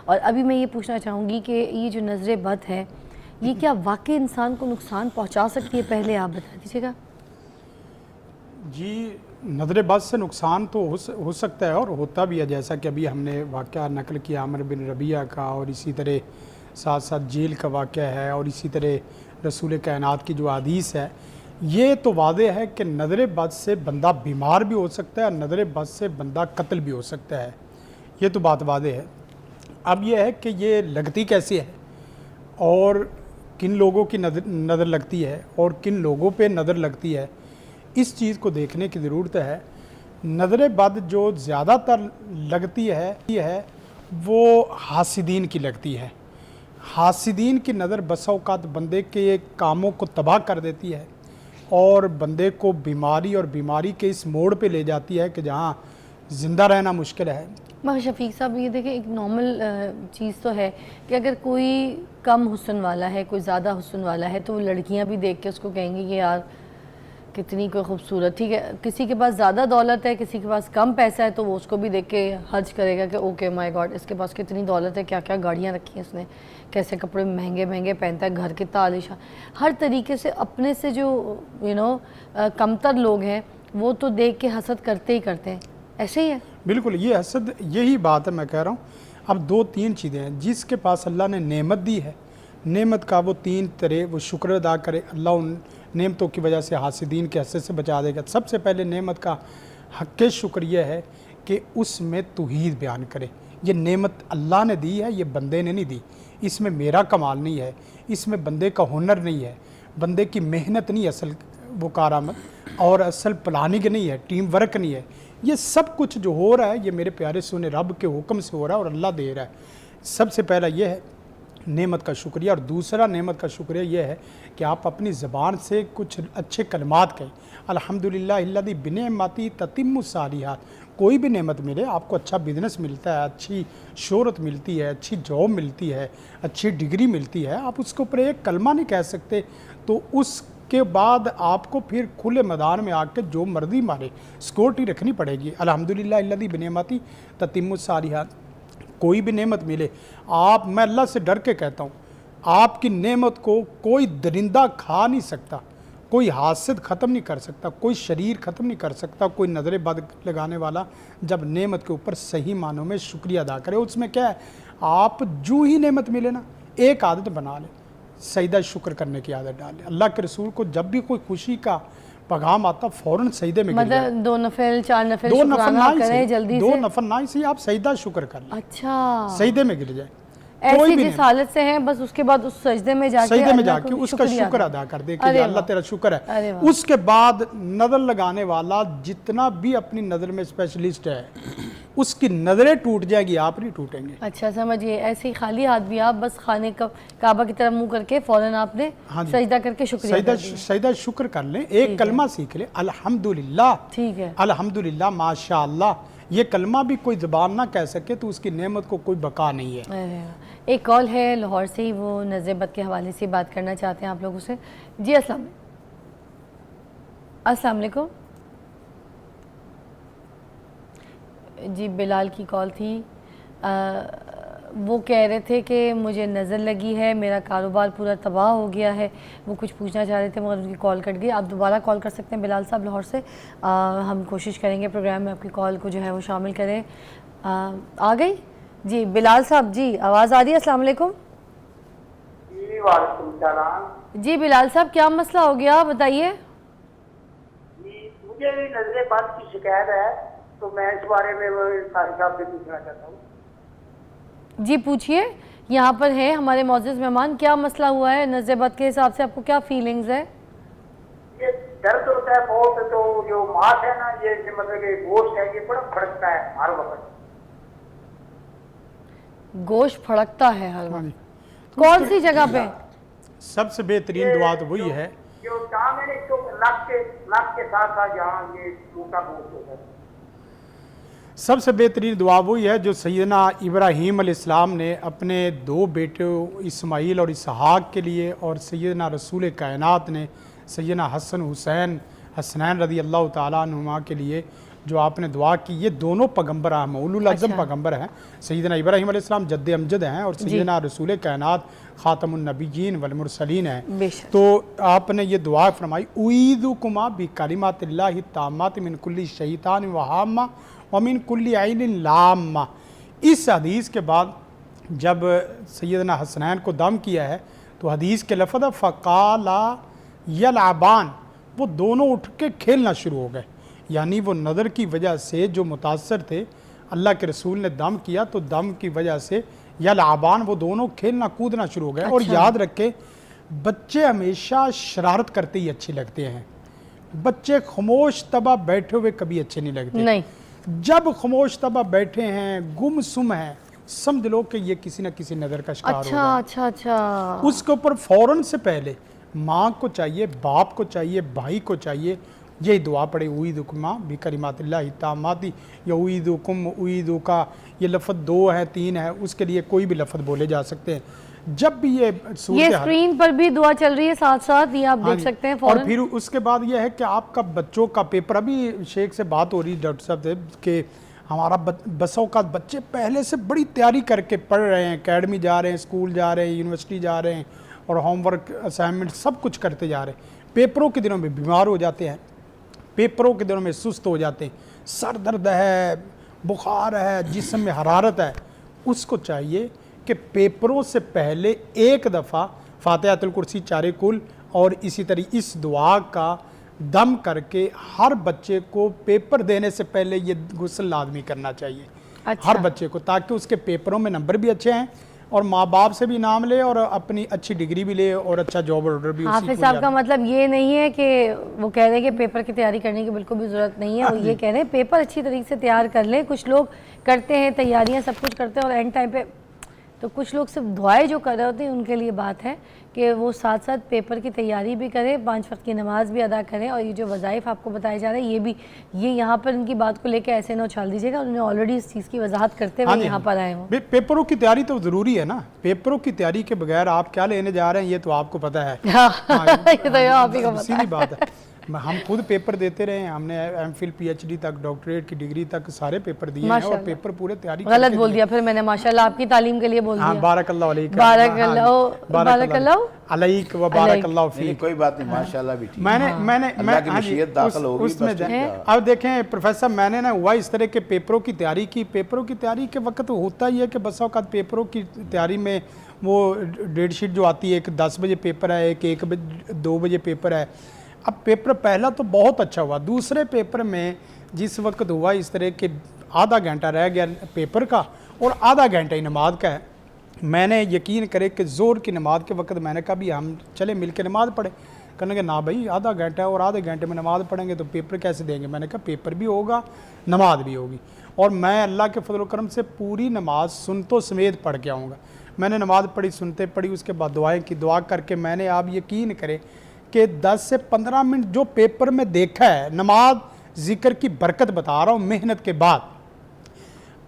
اور ابھی میں یہ پوچھنا چاہوں گی کہ یہ جو نظر بد ہے یہ کیا واقعی انسان کو نقصان پہنچا سکتی ہے؟ پہلے آپ بتا دیجیے گا۔ جی، نظر بد سے نقصان تو ہو سکتا ہے اور ہوتا بھی ہے، جیسا کہ ابھی ہم نے واقعہ نقل کیا عامر بن ربیعہ کا، اور اسی طرح ساتھ ساتھ جیل کا واقعہ ہے، اور اسی طرح رسول کائنات کی جو حدیث ہے، یہ تو واضح ہے کہ نظر بد سے بندہ بیمار بھی ہو سکتا ہے اور نظر بد سے بندہ قتل بھی ہو سکتا ہے، یہ تو بات واضح ہے۔ اب یہ ہے کہ یہ لگتی کیسے ہے اور کن لوگوں کی نظر لگتی ہے اور کن لوگوں پہ نظر لگتی ہے، اس چیز کو دیکھنے کی ضرورت ہے۔ نظر بد جو زیادہ تر لگتی ہے وہ حاسدین کی لگتی ہے۔ حاسدین کی نظر بسا اوقات بندے کے کاموں کو تباہ کر دیتی ہے اور بندے کو بیماری کے اس موڑ پہ لے جاتی ہے کہ جہاں زندہ رہنا مشکل ہے۔ مگر شفیق صاحب یہ دیکھیں ایک نارمل چیز تو ہے کہ اگر کوئی کم حسن والا ہے، کوئی زیادہ حسن والا ہے، تو وہ لڑکیاں بھی دیکھ کے اس کو کہیں گی کہ یار کتنی کوئی خوبصورت، ٹھیک ہے، کسی کے پاس زیادہ دولت ہے، کسی کے پاس کم پیسہ ہے، تو وہ اس کو بھی دیکھ کے حج کرے گا کہ اوکے مائی گاڈ اس کے پاس کتنی دولت ہے، کیا کیا گاڑیاں رکھی ہیں اس نے، کیسے کپڑے مہنگے مہنگے پہنتا ہے، گھر کتنا عالیشان۔ ہر طریقے سے اپنے سے جو کمتر لوگ ہیں وہ تو دیکھ کے حسد کرتے ہی کرتے ہیں، ایسے ہی ہے۔ بالکل، یہ حسد یہی بات ہے، میں کہہ رہا ہوں۔ اب دو تین چیزیں ہیں، جس کے پاس اللہ نے نعمت دی ہے، نعمت کا وہ تین طرح وہ شکر ادا کرے، اللہ ان نعمتوں کی وجہ سے حاسدین کے حسد سے بچا دے گا۔ سب سے پہلے نعمت کا حق شکر یہ ہے کہ اس میں توحید بیان کرے، یہ نعمت اللہ نے دی ہے، یہ بندے نے نہیں دی، اس میں میرا کمال نہیں ہے، اس میں بندے کا ہنر نہیں ہے، بندے کی محنت نہیں، اصل وہ کارآمد اور اصل پلاننگ نہیں ہے، ٹیم ورک نہیں ہے، یہ سب کچھ جو ہو رہا ہے یہ میرے پیارے سونے رب کے حکم سے ہو رہا ہے اور اللہ دے رہا ہے۔ سب سے پہلا یہ ہے نعمت کا شکریہ، اور دوسرا نعمت کا شکریہ یہ ہے کہ آپ اپنی زبان سے کچھ اچھے کلمات کہیں، الحمدللہ الذی بنعمتہ تتم الصالحات۔ کوئی بھی نعمت ملے، آپ کو اچھا بزنس ملتا ہے، اچھی شہرت ملتی ہے، اچھی جاب ملتی ہے، اچھی ڈگری ملتی ہے، آپ اس کے اوپر ایک کلمہ نہیں کہہ سکتے، تو اس کے بعد آپ کو پھر کھلے میدان میں آ کے جو مرضی مارے سیکورٹی رکھنی پڑے گی۔ الحمدللہ الذی بنعمتہ تتم الصالحات۔ کوئی بھی نعمت ملے، میں اللہ سے ڈر کے کہتا ہوں، آپ کی نعمت کو کوئی درندہ کھا نہیں سکتا، کوئی حاسد ختم نہیں کر سکتا، کوئی شریر ختم نہیں کر سکتا، کوئی نظر بد لگانے والا جب نعمت کے اوپر صحیح معنوں میں شکریہ ادا کرے۔ اس میں کیا ہے، آپ جو ہی نعمت ملے نا، ایک عادت بنا لیں، سجدہ شکر کرنے کی عادت ڈالیں۔ اللہ کے رسول کو جب بھی کوئی خوشی کا پیغام آتا فوراً سجدے میں گر جائیں، مطلب 2 نفل 4 نفل شکرانہ کریں جلدی سے، 2 نفل نہ ہی صحیح، آپ سجدہ شکر کر لیں، اچھا سجدے میں گر جائیں، ایسی جس حالت سے ہیں بس اس کے بعد اس سجدے میں جا کے اس کا شکر ادا کر دے کہ اللہ تیرا شکر ہے۔ اس کے بعد نظر لگانے والا جتنا بھی اپنی نظر میں اسپیشلسٹ ہے اس کی نظریں ٹوٹ جائے گی، آپ نہیں ٹوٹیں گے۔ اچھا سمجھئے، ایسے ہی خالی ہاتھ بھی آپ بس خانے کعبہ کی طرف منہ کر کے فوراً آپ نے سجدہ کر کے شکریہ ادا کیا، سجدہ شکر کر لیں، ایک کلمہ سیکھ لیں، الحمدللہ، ٹھیک ہے، الحمدللہ، ماشاءاللہ، یہ کلمہ بھی کوئی زبان نہ کہہ سکے تو اس کی نعمت کو کوئی بقا نہیں ہے۔ ایک کال ہے لاہور سے ہی، وہ نظر بد کے حوالے سے بات کرنا چاہتے ہیں آپ لوگوں سے۔ جی السلام علیکم۔ جی بلال کی کال تھی، وہ کہہ رہے تھے کہ مجھے نظر لگی ہے، میرا کاروبار پورا تباہ ہو گیا ہے، وہ کچھ پوچھنا چاہ رہے تھے مگر ان کی کال کٹ گئی۔ آپ دوبارہ کال کر سکتے ہیں بلال صاحب لاہور سے، ہم کوشش کریں گے پروگرام میں آپ کی کال کو جو ہے وہ شامل کریں۔ آ گئی جی بلال صاحب، جی آواز آ رہی ہے؟ السلام علیکم۔ جی وعلیکم السلام۔ جی بلال صاحب کیا مسئلہ ہو گیا بتائیے؟ جی مجھے بھی نظر بد کی شکایت ہے، تو میں اس بارے میں قاری صاحب سے پوچھنا چاہتا ہوں۔ جی پوچھئے، یہاں پر ہے ہمارے معزز مہمان، کیا مسئلہ ہوا ہے نظر بد کے حساب سے، آپ کو کیا فیلنگز ہے؟ یہ درد ہوتا ہے بہت، تو جو ماس ہے نا، یہ مطلب کہ گوشت ہے، یہ بڑا پھڑکتا ہے ہر وقت۔ گوشت پھڑکتا ہے ہر وقت، کون سی جگہ پہ؟ سب سے بہترین دعا تو وہی ہے، جو ٹانگ ہے نا، نک کے ساتھ ساتھ جہاں یہ ٹوٹا گوشت ہوتا ہے، سب سے بہترین دعا وہی ہے جو سیدنا ابراہیم علیہ السلام نے اپنے 2 بیٹوں اسماعیل اور اسحاق کے لیے، اور سیدنا رسول کائنات نے سیدنا حسنین رضی اللہ تعالیٰ عنہما کے لیے جو آپ نے دعا کی، یہ دونوں پیغمبر ہیں، اولو العزم پیغمبر ہیں، سیدنا ابراہیم علیہ السلام جد امجد ہیں اور سیدنا رسول کائنات خاتم النبیین والمرسلین ہیں. تو آپ نے یہ دعا فرمائی اعیذکما بکلمات اللہ التامات من کل شیطان وہامہ ومن کل عین لامہ. اس حدیث کے بعد جب سیدنا حسنین کو دم کیا ہے تو حدیث کے لفظ فقالا یلعبان، وہ دونوں اٹھ کے کھیلنا شروع ہو گئے. یعنی وہ نظر کی وجہ سے جو متاثر تھے، اللہ کے رسول نے دم کیا تو دم کی وجہ سے یلعبان، وہ دونوں کھیلنا کودنا شروع ہو گئے. اور یاد رکھے بچے ہمیشہ شرارت کرتے ہی اچھے لگتے ہیں، بچے خاموش طبع بیٹھے ہوئے کبھی اچھے نہیں لگتے. جب خاموش طبع بیٹھے ہیں، گم سم ہیں، سمجھ لو کہ یہ کسی نہ کسی نظر کا شکار ہوگا. اچھا اس کے اوپر فوراً سے پہلے ماں کو چاہیے، باپ کو چاہیے، بھائی کو چاہیے یہی دعا پڑھے اعیذکما بکلمات اللہ التامات یا اعیذکم اعیذکا. یہ لفظ 2 ہے 3 ہے، اس کے لیے کوئی بھی لفظ بولے جا سکتے ہیں. جب بھی یہ اسکرین پر بھی دعا چل رہی ہے ساتھ ساتھ، یہ آپ دیکھ سکتے ہیں اور پھر اس کے بعد یہ ہے کہ آپ کا بچوں کا پیپر، ابھی شیخ سے بات ہو رہی ڈاکٹر صاحب سے کہ ہمارا بسوں کا بچے پہلے سے بڑی تیاری کر کے پڑھ رہے ہیں، اکیڈمی جا رہے ہیں، اسکول جا رہے ہیں، یونیورسٹی جا رہے ہیں اور ہوم ورک اسائنمنٹ سب کچھ کرتے جا رہے ہیں. پیپروں کے دنوں میں بیمار ہو جاتے ہیں، پیپروں کے دنوں میں سست ہو جاتے ہیں، سر درد ہے، بخار ہے، جسم میں حرارت ہے. اس کو چاہیے کہ پیپروں سے پہلے ایک دفعہ فاتحۃ الکرسی 4 کل اور اسی طرح اس دعا کا دم کر کے ہر بچے کو پیپر دینے سے پہلے یہ غسل لازمی کرنا چاہیے ہر بچے کو، تاکہ اس کے پیپروں میں نمبر بھی اچھے ہیں اور ماں باپ سے بھی نام لے اور اپنی اچھی ڈگری بھی لے اور اچھا جاب آرڈر بھی. حافظ صاحب کا مطلب یہ نہیں ہے کہ وہ کہہ رہے ہیں کہ پیپر کی تیاری کرنے کی بالکل بھی ضرورت نہیں ہے، وہ یہ کہہ رہے ہیں پیپر اچھی طریقے سے تیار کر لیں. کچھ لوگ کرتے ہیں تیاریاں سب کچھ کرتے ہیں اور اینڈ ٹائم پہ تو کچھ لوگ صرف دعائیں جو کر رہے ہوتے ہیں، ان کے لیے بات ہے کہ وہ ساتھ ساتھ پیپر کی تیاری بھی کریں، 5 وقت کی نماز بھی ادا کریں. اور یہ جو وظائف آپ کو بتائے جا رہے ہیں یہ یہاں پر ان کی بات کو لے کے ایسے نہ اچھال دیجیے گا، انہوں نے آلریڈی اس چیز کی وضاحت کرتے ہوئے یہاں پر آئے ہوں. پیپروں کی تیاری تو ضروری ہے نا، پیپروں کی تیاری کے بغیر آپ کیا لینے جا رہے ہیں یہ تو آپ کو پتہ ہے. یہ تو آپ ہی کو پتہ سیدھی بات ہے. ہم خود پیپر دیتے رہے ہیں، ہم نے M Phil P H D تک، ڈاکٹریٹ کی ڈگری تک سارے پیپر دیے ہیں اور پیپر پورے تیاری غلط بول دیا پھر میں نے، ماشاءاللہ آپ کی تعلیم کے لیے بول دیا. بارک اللہ علیک، بارک اللہ علیک و بارک اللہ فیک. کوئی بات نہیں، ماشاءاللہ بھی ٹھیک. میں نے اللہ کی مشیت داخل ہوگی اس میں اب دیکھیں پروفیسر، میں نے نا ہوا اس طرح کے پیپروں کی تیاری کی. پیپروں کی تیاری کے وقت ہوتا ہی ہے کہ بس اوقات پیپروں کی تیاری میں وہ ڈیٹ شیٹ جو آتی ہے، ایک 10 بجے پیپر ہے، ایک 2 بجے پیپر ہے. اب پیپر پہلا تو بہت اچھا ہوا، دوسرے پیپر میں جس وقت ہوا اس طرح کہ آدھا گھنٹہ رہ گیا پیپر کا اور آدھا گھنٹہ ہی نماز کا ہے. میں نے یقین کرے کہ زور کی نماز کے وقت میں نے کہا بھی ہم چلے مل کے نماز پڑھیں. کہنے کہ نہ بھائی آدھا گھنٹہ اور آدھے گھنٹے میں نماز پڑھیں گے تو پیپر کیسے دیں گے. میں نے کہا پیپر بھی ہوگا نماز بھی ہوگی، اور میں اللہ کے فضل و کرم سے پوری نماز سنتوں سمیت پڑھ کے آؤں گا. میں نے نماز پڑھی، سنتے پڑھی، اس کے بعد دعائیں کی. دعا کر کے میں نے، آپ یقین کرے کہ 10 سے 15 منٹ جو پیپر میں دیکھا ہے، نماز ذکر کی برکت بتا رہا ہوں محنت کے بعد،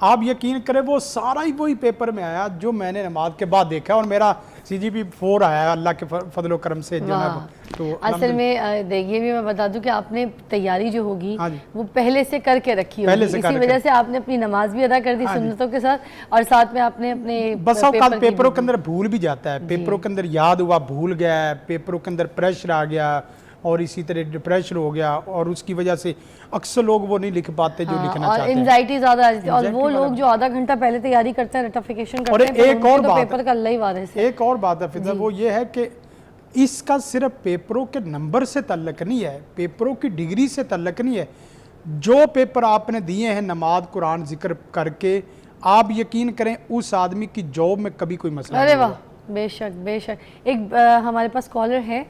آپ یقین کریں وہ سارا ہی وہی پیپر میں آیا جو میں نے نماز کے بعد دیکھا، اور میرا CGP 4 آیا اللہ کے فضل و کرم سے جناب. تو اصل میں دیکھیے بھی میں بتا دوں کہ آپ نے تیاری جو ہوگی وہ پہلے سے کر کے رکھی ہوگی، اسی وجہ سے آپ نے اپنی نماز بھی ادا کر دی سنتوں کے ساتھ، اور ساتھ میں آپ نے اپنے بس اوقات پیپروں کے اندر بھول بھی جاتا ہے، پیپروں کے اندر یاد ہوا بھول گیا، پیپروں کے اندر پریشر آ گیا اور اسی طرح ڈپریشن ہو گیا، اور اس کی وجہ سے اکثر لوگ وہ نہیں لکھ پاتے جو لکھنا چاہتے ہیں، اور انزائٹی زیادہ آ جاتی ہے. اور وہ لوگ جو آدھا گھنٹہ پہلے تیاری کرتے ہیں، ریٹیفیکیشن کرتے ہیں، ایک اور بات پیپر کا اللہ ہی وارث ہے. ایک اور بات ہے فضا، وہ یہ ہے کہ اس کا صرف پیپروں کے نمبر سے تعلق نہیں ہے، پیپروں کی ڈگری سے تعلق نہیں ہے. جو پیپر آپ نے دیے ہیں نماز قرآن ذکر کر کے، آپ یقین کریں اس آدمی کی جاب میں کبھی کوئی مسئلہ نہیں ہوگا. بے شک بے شک. ایک ہمارے پاس کالر ہے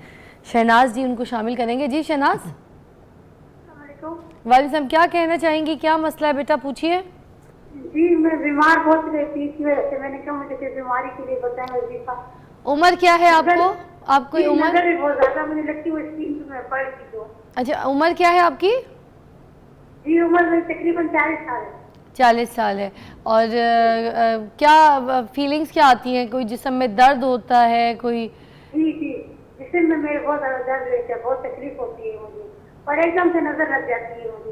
شہناز جی، ان کو شامل کریں گے. جی شہناز. وعلیکم السلام. کیا کہنا چاہیں گی، کیا مسئلہ ہے بیٹا، پوچھیے. جی میں بیمار بہت رہتی اس وجہ سے، میں نے کہا مجھے بیماری کے لیے بتائیں وظیفہ. عمر کیا ہے آپ کو؟ آپ کو عمر نظر بھی بہت زیادہ مجھے لگتی ہے، وہ اسکرین پہ میں پڑھ گئی تو. اچھا عمر کیا ہے آپ کی؟ جی عمر میری تقریباً 40 سال ہے. 40 سال ہے. اور کیا فیلنگز کیا آتی ہیں؟ کوئی جسم میں درد ہوتا ہے کوئی؟ جی جی جسم میں میرے بہت زیادہ درد رہتا ہے، بہت تکلیف ہوتی ہے مجھے، اور ایک دم سے نظر لگ جاتی ہے مجھے.